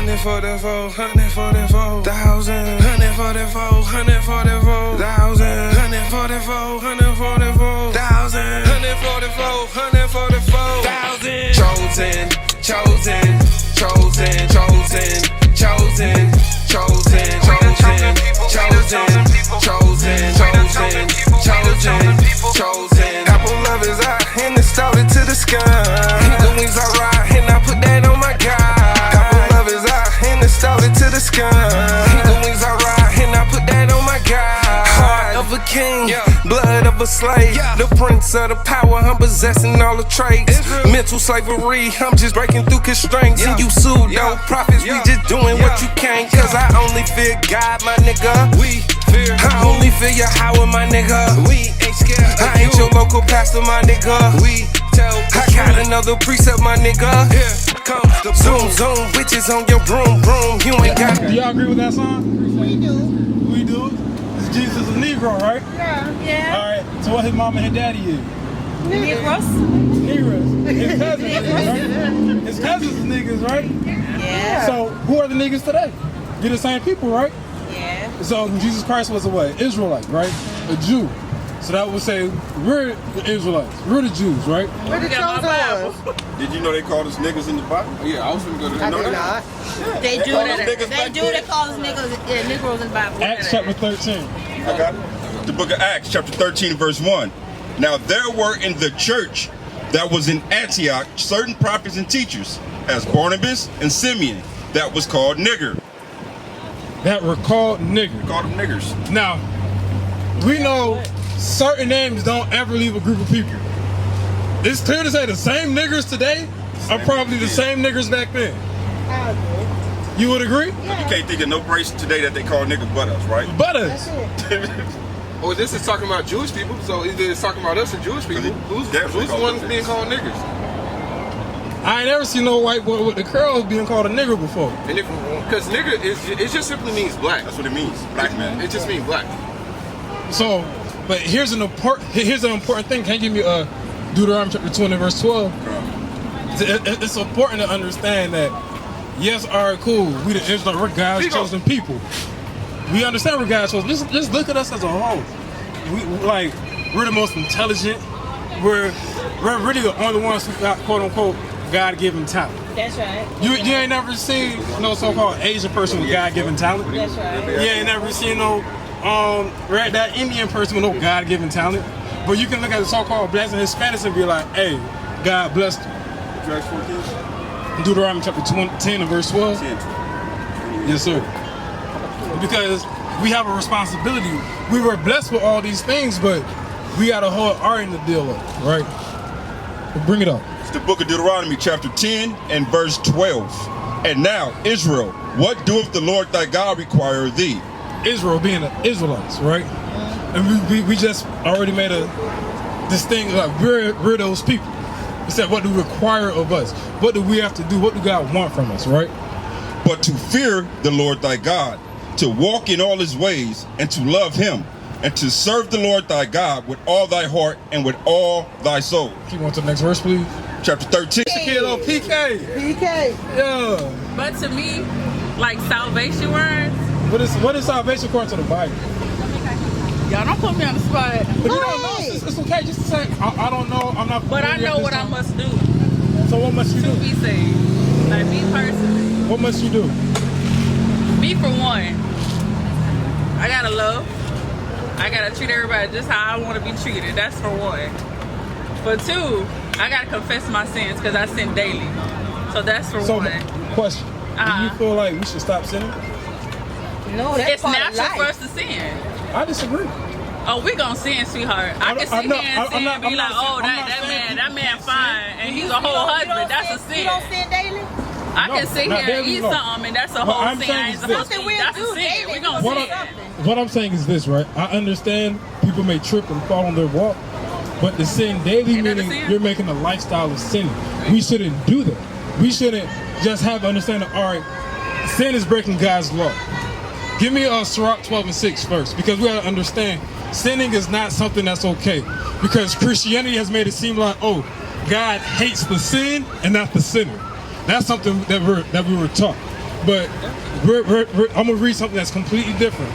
144, 144, thousand, 144, 144, thousand, 144, 144, thousand, 144, 144, thousand. Chosen, chosen, chosen, chosen, chosen, chosen, chosen, chosen, chosen, chosen, chosen, chosen. Apple love is out and it started to the sky. The wings are right and I put that on my guy. Apple love is out and it started to the sky. The wings are right and I put that on my guy. Heart of a king, blood of a slave. The prince of the power, I'm possessing all the traits. Mental slavery, I'm just breaking through constraints. And you pseudo prophets, we just doing what you can't. Cause I only fear God, my nigga. I only fear Yahweh, my nigga. We ain't scared. I ain't your local pastor, my nigga. We tell. I got another precept, my nigga. Here comes the zoom, zoom, bitches on your broom, broom. You ain't got. Do y'all agree with that song? We do. We do. Jesus is a Negro, right? Yeah. All right. So what his mom and his daddy is? Negroes. Negroes. His cousins, right? His cousins is niggas, right? Yeah. So who are the niggas today? You're the same people, right? Yeah. So Jesus Christ was a what? Israelite, right? A Jew. So that would say we're the Israelites. We're the Jews, right? We're the chosen ones. Did you know they called us niggas in the Bible? Yeah, I was gonna go to I that. did not. They do call that. us niggas They back do. then. They call us niggas, Negroes in the Bible. Acts chapter 13. I got it. The book of Acts, chapter 13, verse 1. Now there were in the church that was in Antioch certain prophets and teachers, as Barnabas and Simeon, that was called nigger. That were called nigger. Called them niggers. Now, we know certain names don't ever leave a group of people. It's clear to say the same niggers today are probably the same niggers back then. I agree. You would agree? You can't think of no race today that they call nigger but us, right? But us. That's it. Well, this is talking about Jewish people, so either it's talking about us or Jewish people. Who's the ones being called niggers? I ain't never seen no white boy with the curls being called a nigger before. And because nigger it just simply means black. That's what it means, black man. It just means black. So, but here's an important thing. Can you give me Deuteronomy chapter 20 verse 12? It's important to understand that, yes, all right, cool. We the Israelites, we're God's chosen people. We understand we're God's chosen. Just look at us as a whole. We're the most intelligent. We're really the only ones who got quote unquote God-given talent. That's right. You ain't never seen no so-called Asian person with God-given talent. That's right. You ain't never seen no that Indian person with no God-given talent. But you can look at the so-called blacks and Hispanics and be like, hey, God blessed you. Acts 14? Deuteronomy chapter 10 and verse 12. 10. Yes, sir. Because we have a responsibility. We were blessed with all these things, but we got a whole art in the deal up, right? Bring it up. It's the book of Deuteronomy, chapter 10 and verse 12. And now, Israel, what doeth the Lord thy God require of thee? Israel being the Israelites, right? And we just already made this thing like we're those people. We said, what do you require of us? What do we have to do? What do God want from us, right? But to fear the Lord thy God, to walk in all his ways, and to love him, and to serve the Lord thy God with all thy heart and with all thy soul. Keep on to the next verse, please. Chapter 13. Kilo PK. PK. Yeah. But to me, like salvation words. What is salvation according to the Bible? Y'all don't put me on the spot. But you don't know. It's okay just to say, I don't know. I'm not. But I know what I must do So what must you to do? be saved. Like me personally. What must you do? Me for one, I gotta love. I gotta treat everybody just how I want to be treated. That's for one. For two, I gotta confess my sins because I sin daily. So that's for one. Question. Do you feel like we should stop sinning? No, that's It's part of natural life. for us to sin. I disagree. Oh, we gonna sin, sweetheart. I can sit here and sin and be like, oh, that man fine, and he's a whole husband. That's a sin. You don't sin daily? I can sit here and eat something, and that's a whole sin. I ain't supposed to eat. That's a sin. We gonna sin. What I'm saying is this, right? I understand people may trip and fall on their walk, but the sin daily meaning you're making a lifestyle of sinning. We shouldn't do that. We shouldn't just have understanding, all right, sin is breaking God's law. Give me Sirach 12 and 6 first, because we gotta understand sinning is not something that's okay. Because Christianity has made it seem like, oh, God hates the sin and not the sinner. That's something that we were taught. But I'm gonna read something that's completely different.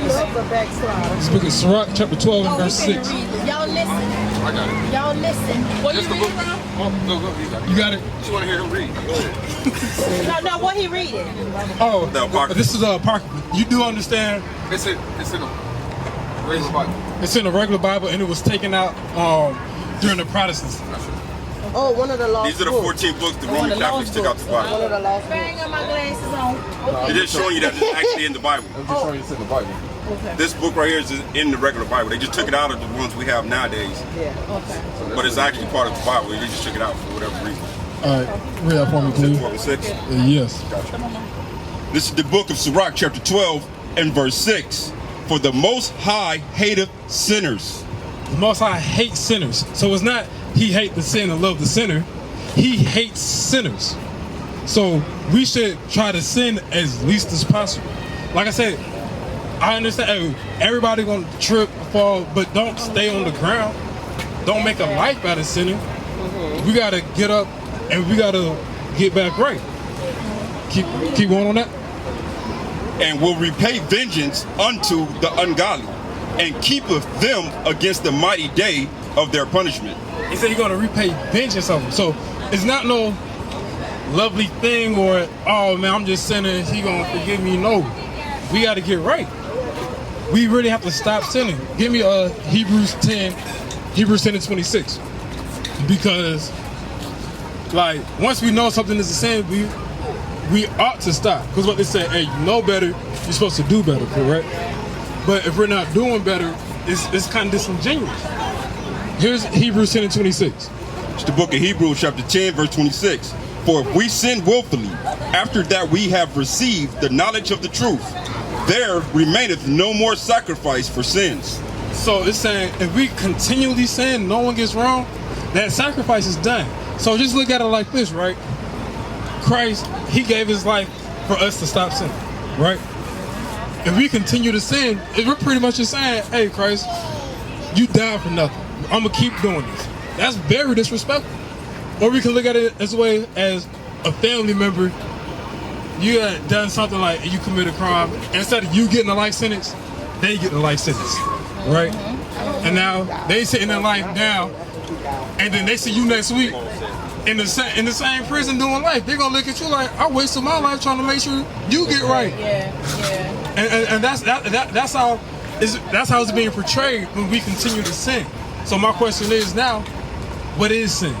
Love the backslider. This book is Sirach, chapter 12 and verse 6. Y'all listen. I got it. Y'all listen. What you That's the reading book. from? Oh, go, you got it. You got it? Just want to hear him read. Go ahead. No, what he reading? Oh, The Apocrypha. this is Apocrypha. You do understand It's in a regular Bible. it's in the regular Bible and it was taken out during the Protestants. Oh, one of the lost These are the books. 14 books the Roman Catholics took out the One Bible. of the lost I ain't got my glasses on. They're just showing you that it's actually in the Bible. I'm just showing you it's in the Bible. This book right here is in the regular Bible. They just took it out of the ones we have nowadays. Yeah. But it's actually part of the Bible. They just took it out for whatever reason. All right, read that for me, please. 12 and 6. Yes. This is the book of Sirach, chapter 12 and verse 6. For the Most High hateth sinners. The Most High hates sinners. So it's not he hate the sin and love the sinner. He hates sinners. So we should try to sin as least as possible. Like I said, I understand everybody gonna trip, fall, but don't stay on the ground. Don't make a life out of sinning. We gotta get up and we gotta get back right. Keep going on that. And will repay vengeance unto the ungodly, and keepeth them against the mighty day of their punishment. He said he's gonna repay vengeance of them. So it's not no lovely thing or, oh man, I'm just sinning, he gonna forgive me. No, we gotta get right. We really have to stop sinning. Give me Hebrews 10 and 26. Because like once we know something is a sin, we ought to stop. Because what they say, hey, you know better, you're supposed to do better, correct? But if we're not doing better, it's kind of disingenuous. Here's Hebrews 10 and 26. It's the book of Hebrews, chapter 10, verse 26. For if we sin willfully, after that we have received the knowledge of the truth, there remaineth no more sacrifice for sins. So it's saying if we continually sin, no one gets wrong, that sacrifice is done. So just look at it like this, right? Christ, he gave his life for us to stop sinning, right? If we continue to sin, we're pretty much just saying, hey Christ, you died for nothing. I'm gonna keep doing this. That's very disrespectful. Or we can look at it as a way as a family member. You had done something like you committed a crime. Instead of you getting a life sentence, they get a life sentence, right? And now they sitting their life down, and then they see you next week in the same prison doing life. They're gonna look at you like, I wasted my life trying to make sure you get right. And that's how it's being portrayed when we continue to sin. So my question is now, what is sin?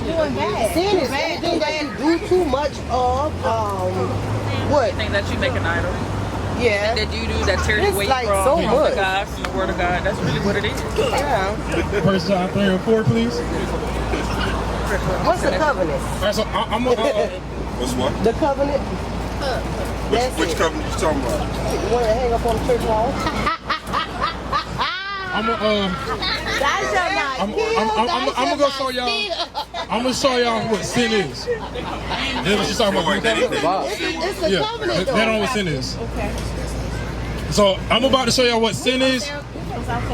Doing bad. Sin is anything that you do too much of. What? Think that you make an idol. Yeah. That you do that tears It's away like from so the much. God, from the Word of God. That's really what it is. Yeah. 1 John 3 and 4, please. What's the covenant? All right, so I'm What's what? The covenant. That's Which it. covenant you talking about? You want to hang up on the church wall? I'm gonna go show y'all. I'm gonna show y'all what sin is. That's what she's talking about. It's a Yeah, covenant, that though. don't what sin is. So I'm about to show y'all what sin is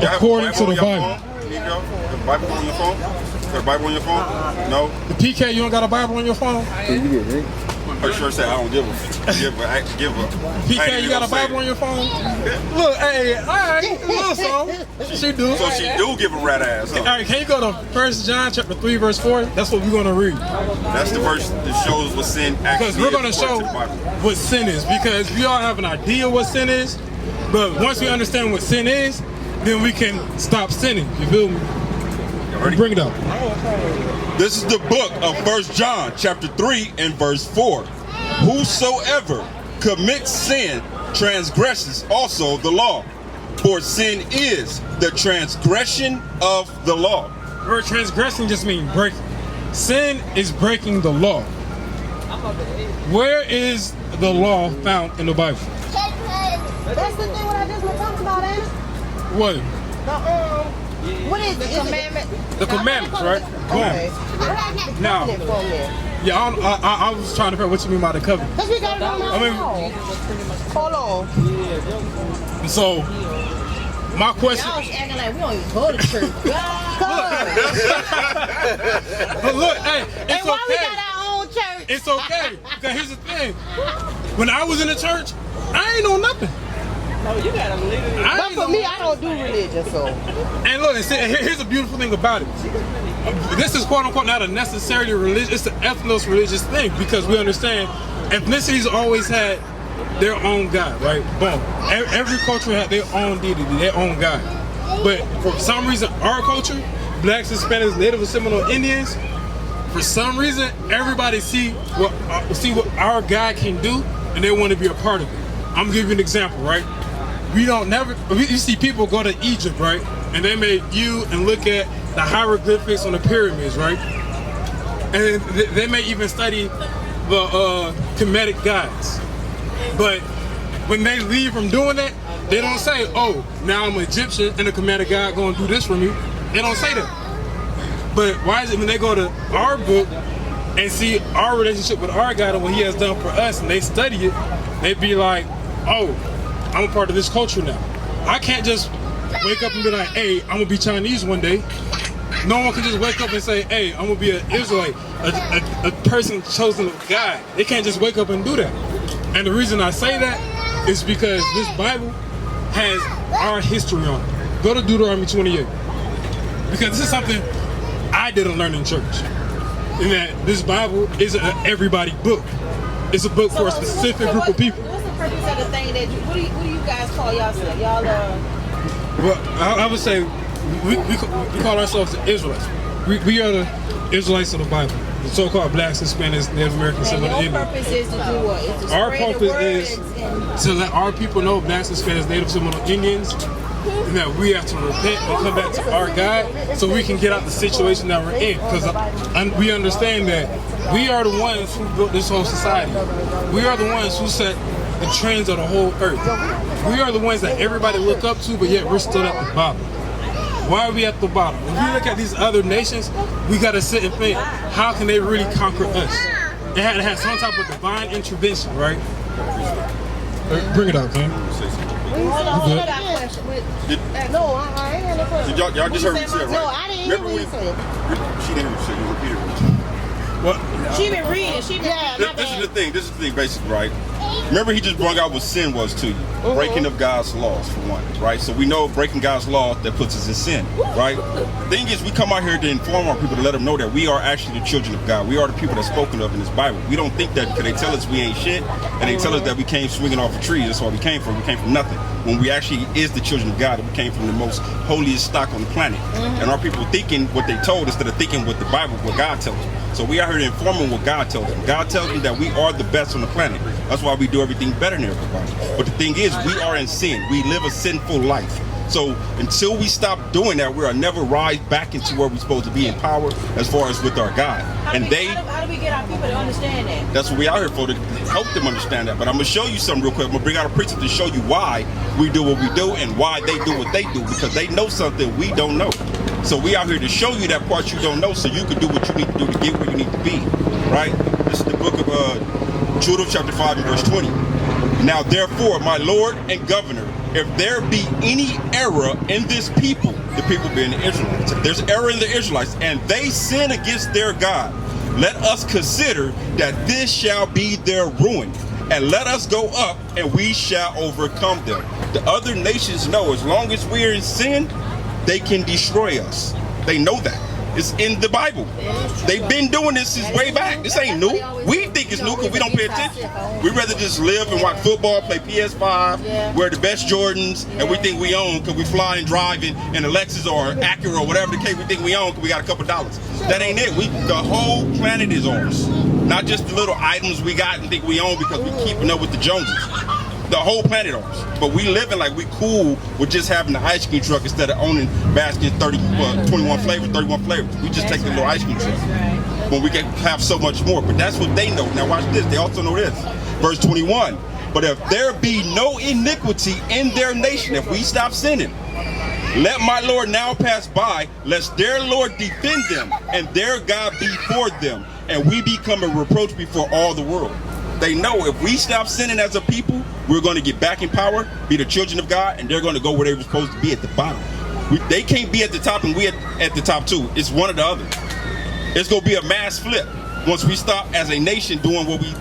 according to the Bible. Here you go. The Bible on your phone? Got a Bible on your phone? No? The PK, you don't got a Bible on your phone? Pretty sure say I don't give a. PK, you got a Bible on your phone? Look, hey, all right, little song. She do. So she do give a rat ass, huh? All right, can you go to 1 John chapter 3 verse 4? That's what we're gonna read. That's the verse that shows what sin actually is. Because we're gonna show according to the Bible. what sin is. Because we all have an idea what sin is, but once we understand what sin is, then we can stop sinning. You feel me? Bring it up. This is the book of 1 John chapter 3 and verse 4. Whosoever commits sin transgresses also the law. For sin is the transgression of the law. The word transgressing just means breaking. Sin is breaking the law. Where is the law found in the Bible? That's the thing what I just was talking about, ain't it? What? What is it? Commandment. The commandments, right? Go Okay. on. Now, Covenant from there. yeah, I was trying to figure out what you mean by the covenant. Because we got it on our wall. Hold on. And so, my question. Y'all acting like we don't even go to church. But look, hey, And it's why we okay. got our own church? it's okay. Because here's the thing. When I was in the church, I ain't know nothing. No, you gotta believe it. But for me, I don't do religion, so. And look, here's the beautiful thing about it. This is quote unquote not a necessarily religious, it's an ethnos religious thing because we understand ethnicities always had their own God, right? Boom. Every culture had their own deity, their own God. But for some reason, our culture, blacks, Hispanics, Native and Seminole Indians, for some reason, everybody see what our God can do, and they want to be a part of it. I'm gonna give you an example, right? You see people go to Egypt, right? And they may view and look at the hieroglyphics on the pyramids, right? And they may even study the Kemetic gods. But when they leave from doing that, they don't say, oh, now I'm an Egyptian and the Kemetic god gonna do this for me. They don't say that. But why is it when they go to our book and see our relationship with our God and what he has done for us and they study it, they be like, oh, I'm a part of this culture now. I can't just wake up and be like, hey, I'm gonna be Chinese one day. No one can just wake up and say, hey, I'm gonna be an Israelite, a person chosen of God. They can't just wake up and do that. And the reason I say that is because this Bible has our history on it. Go to Deuteronomy 28. Because this is something I didn't learn in church. In that this Bible isn't an everybody book. It's a book for a specific group of people. What's the purpose of the thing that what do you guys call yourself? Y'all Well, I would say we call ourselves the Israelites. We are the Israelites of the Bible. The so-called blacks, Hispanics, Native Americans, and Seminole your Indians. purpose is to do what? Is to Our spread the purpose word is to let our people know, blacks, Hispanics, Native Seminole Indians, and that we have to repent and come back to our God so we can get out the situation that we're in. Because we understand that we are the ones who built this whole society. We are the ones who set the trends of the whole earth. We are the ones that everybody look up to, but yet we're still at the bottom. Why are we at the bottom? When we look at these other nations, we got to sit and think, how can they really conquer us? It had to have some type of divine intervention, right? Bring it up, man. Hold on, I got a question. No, I ain't had no question. Y'all just heard me say it, right? No, I didn't hear what you said. She didn't hear what you said. You repeated it. What? She been reading. She been This is the thing. This is the thing, basically, right? Remember, he just brought out what sin was to you. Breaking of God's laws, for one, right? So we know breaking God's law, that puts us in sin, right? The thing is, we come out here to inform our people, to let them know that we are actually the children of God. We are the people that's spoken of in this Bible. We don't think that because they tell us we ain't shit, and they tell us that we came swinging off a tree. That's where we came from. We came from nothing. When we actually is the children of God, and we came from the most holiest stock on the planet. And our people thinking what they told instead of thinking what the Bible, what God tells them. So we are here to inform them what God tells them. God tells them that we are the best on the planet. That's why we do everything better than everybody. But the thing is, we are in sin. We live a sinful life. So until we stop doing that, we will never rise back into where we're supposed to be in power as far as with our God. How do we get our people to understand that? That's what we out here for, to help them understand that. But I'm going to show you something real quick. I'm going to bring out a preacher to show you why we do what we do and why they do what they do, because they know something we don't know. So we out here to show you that part you don't know so you can do what you need to do to get where you need to be, right? This is the book of Judah chapter 5 and verse 20. Now therefore, my Lord and Governor, if there be any error in this people, the people being the Israelites, if there's error in the Israelites, and they sin against their God, let us consider that this shall be their ruin, and let us go up, and we shall overcome them. The other nations know as long as we're in sin, they can destroy us. They know that. It's in the Bible. They've been doing this since way back. This ain't new. We think it's new because we don't pay attention. We'd rather just live and watch football, play PS5, wear the best Jordans, and we think we own because we fly and drive in a Lexus or Acura or whatever the case we think we own because we got a couple dollars. That ain't it. The whole planet is ours. Not just the little items we got and think we own because we keeping up with the Joneses. The whole planet ours. But we living like we cool with just having the ice cream truck instead of owning baskets 21 flavors. We just take the little ice cream truck when we can have so much more. But that's what they know. Now watch this. They also know this. Verse 21. But if there be no iniquity in their nation, if we stop sinning, let my Lord now pass by, lest their Lord defend them, and their God be for them, and we become a reproach before all the world. They know if we stop sinning as a people, we're going to get back in power, be the children of God, and they're going to go where they were supposed to be, at the bottom. They can't be at the top and we at the top too. It's one or the other. It's going to be a mass flip. once we stop as a nation doing what we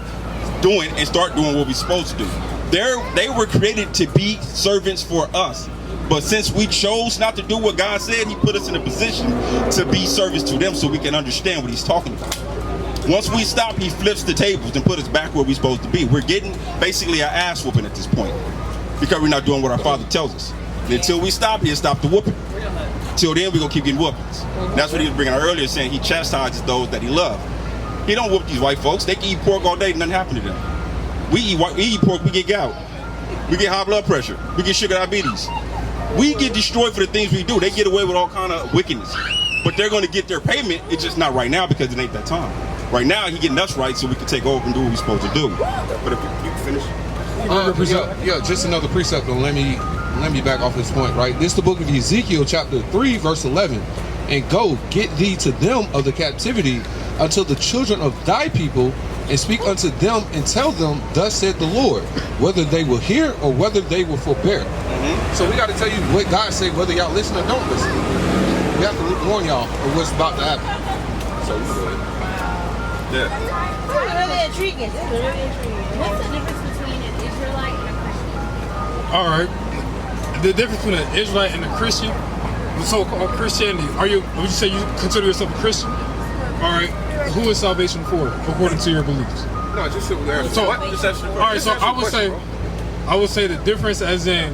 doing and start doing what we're supposed to do. They were created to be servants for us. But since we chose not to do what God said, he put us in a position to be servants to them so we can understand what he's talking about. Once we stop, he flips the tables and put us back where we're supposed to be. We're getting basically our ass whooping at this point because we're not doing what our Father tells us. And until we stop, he'll stop the whooping. Till then, we're going to keep getting whoopings. That's what he was bringing out earlier, saying he chastises those that he loves. He don't whoop these white folks. They can eat pork all day and nothing happen to them. We eat pork, we get gout. We get high blood pressure. We get sugar diabetes. We get destroyed for the things we do. They get away with all kind of wickedness. But they're going to get their payment. It's just not right now because it ain't that time. Right now, he getting us right so we can take over and do what we're supposed to do. But if you can finish. Just another precept. And let me back off this point, right? This is the book of Ezekiel, chapter 3, verse 11. And go, get thee to them of the captivity unto the children of thy people, and speak unto them and tell them, thus said the Lord, whether they will hear or whether they will forbear. So we got to tell you what God said, whether y'all listen or don't listen. We have to warn y'all of what's about to happen. So we good. It's really intriguing. What's the difference between an Israelite and a Christian? All right. The difference between an Israelite and a Christian, the so-called Christianity. Would you say you consider yourself a Christian? All right. Who is salvation for, according to your beliefs? No, just sit there. So, all right. So I would say the difference, as in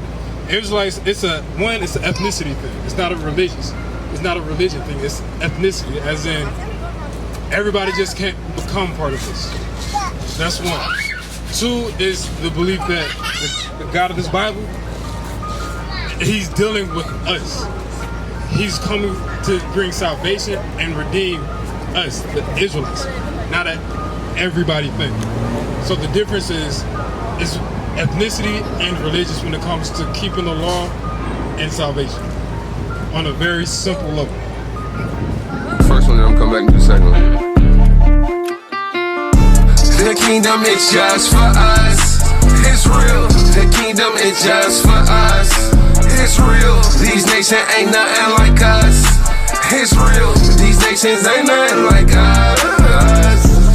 Israelites, it's an ethnicity thing. It's not a religion thing. It's ethnicity, as in everybody just can't become part of this. That's one. Two is the belief that the God of this Bible, he's dealing with us. He's coming to bring salvation and redeem us, the Israelites, not an everybody thing. So the difference is ethnicity and religious when it comes to keeping the law and salvation on a very simple level. First one, then I'm coming back and do the second one. The kingdom is just for us. It's real. The kingdom is just for us. It's real. These nations ain't nothing like us. It's real. These nations ain't nothing like us.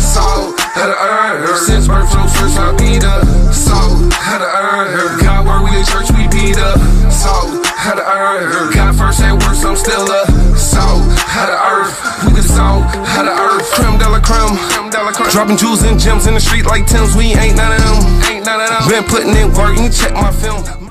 Salt of the earth. Since birth from first I be the salt of the earth. God where we the church we be the salt of the earth. God first and worst I'm still the salt of the earth. We the salt of the earth. Creme de la creme. Dropping jewels and gems in the street like Tim's. We ain't none of them. Been putting in work. You check my film.